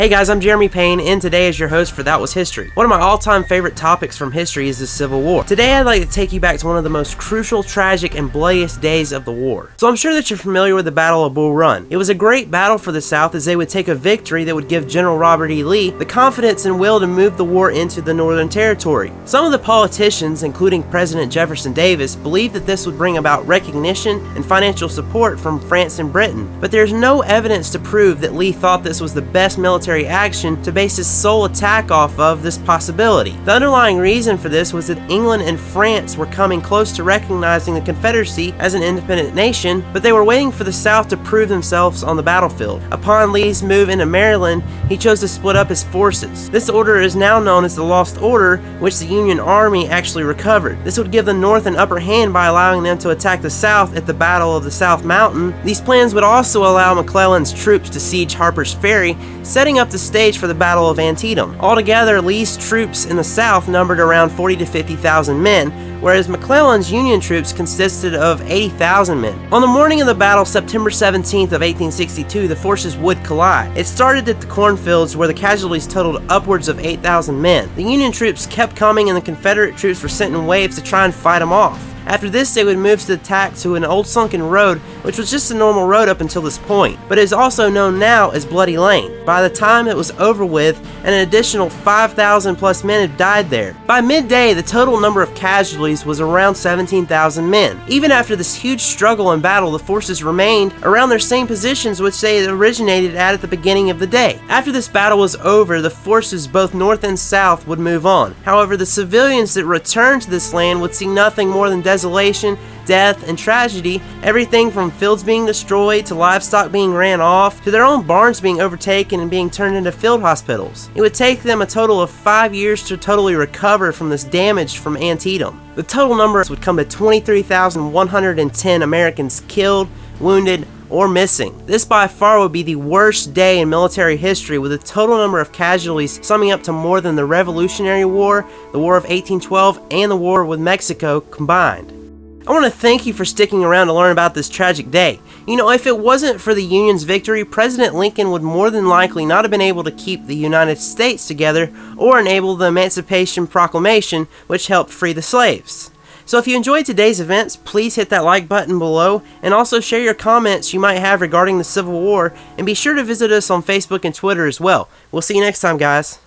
Hey guys, I'm Jeremy Payne, and today is your host for That Was History. One of my all-time favorite topics from history is the Civil War. Today I'd like to take you back to one of the most crucial, tragic, and bloodiest days of the war. So I'm sure that you're familiar with the Battle of Bull Run. It was a great battle for the South as they would take a victory that would give General Robert E. Lee the confidence and will to move the war into the Northern Territory. Some of the politicians, including President Jefferson Davis, believed that this would bring about recognition and financial support from France and Britain, but there's no evidence to prove that Lee thought this was the best military action to base his sole attack off of this possibility. The underlying reason for this was that England and France were coming close to recognizing the Confederacy as an independent nation, but they were waiting for the South to prove themselves on the battlefield. Upon Lee's move into Maryland, he chose to split up his forces. This order is now known as the Lost Order, which the Union Army actually recovered. This would give the North an upper hand by allowing them to attack the South at the Battle of the South Mountain. These plans would also allow McClellan's troops to siege Harper's Ferry, setting up the stage for the Battle of Antietam. Altogether, Lee's troops in the South numbered around 40 to 50,000 men, whereas McClellan's Union troops consisted of 80,000 men. On the morning of the battle, September 17th of 1862, the forces would collide. It started at the cornfields where the casualties totaled upwards of 8,000 men. The Union troops kept coming and the Confederate troops were sent in waves to try and fight them off. After this, they would move to the attack to an old sunken road, which was just a normal road up until this point, but is also known now as Bloody Lane. By the time it was over with, an additional 5,000 plus men had died there. By midday, the total number of casualties was around 17,000 men. Even after this huge struggle and battle, the forces remained around their same positions which they had originated at the beginning of the day. After this battle was over, the forces both north and south would move on. However, the civilians that returned to this land would see nothing more than desolation, death, and tragedy, everything from fields being destroyed to livestock being ran off to their own barns being overtaken and being turned into field hospitals. It would take them a total of 5 years to totally recover from this damage from Antietam. The total numbers would come to 23,110 Americans killed, wounded, or missing. This by far would be the worst day in military history, with a total number of casualties summing up to more than the Revolutionary War, the War of 1812, and the War with Mexico combined. I want to thank you for sticking around to learn about this tragic day. You know, if it wasn't for the Union's victory, President Lincoln would more than likely not have been able to keep the United States together or enable the Emancipation Proclamation, which helped free the slaves. So if you enjoyed today's events, please hit that like button below, and also share your comments you might have regarding the Civil War, and be sure to visit us on Facebook and Twitter as well. We'll see you next time, guys.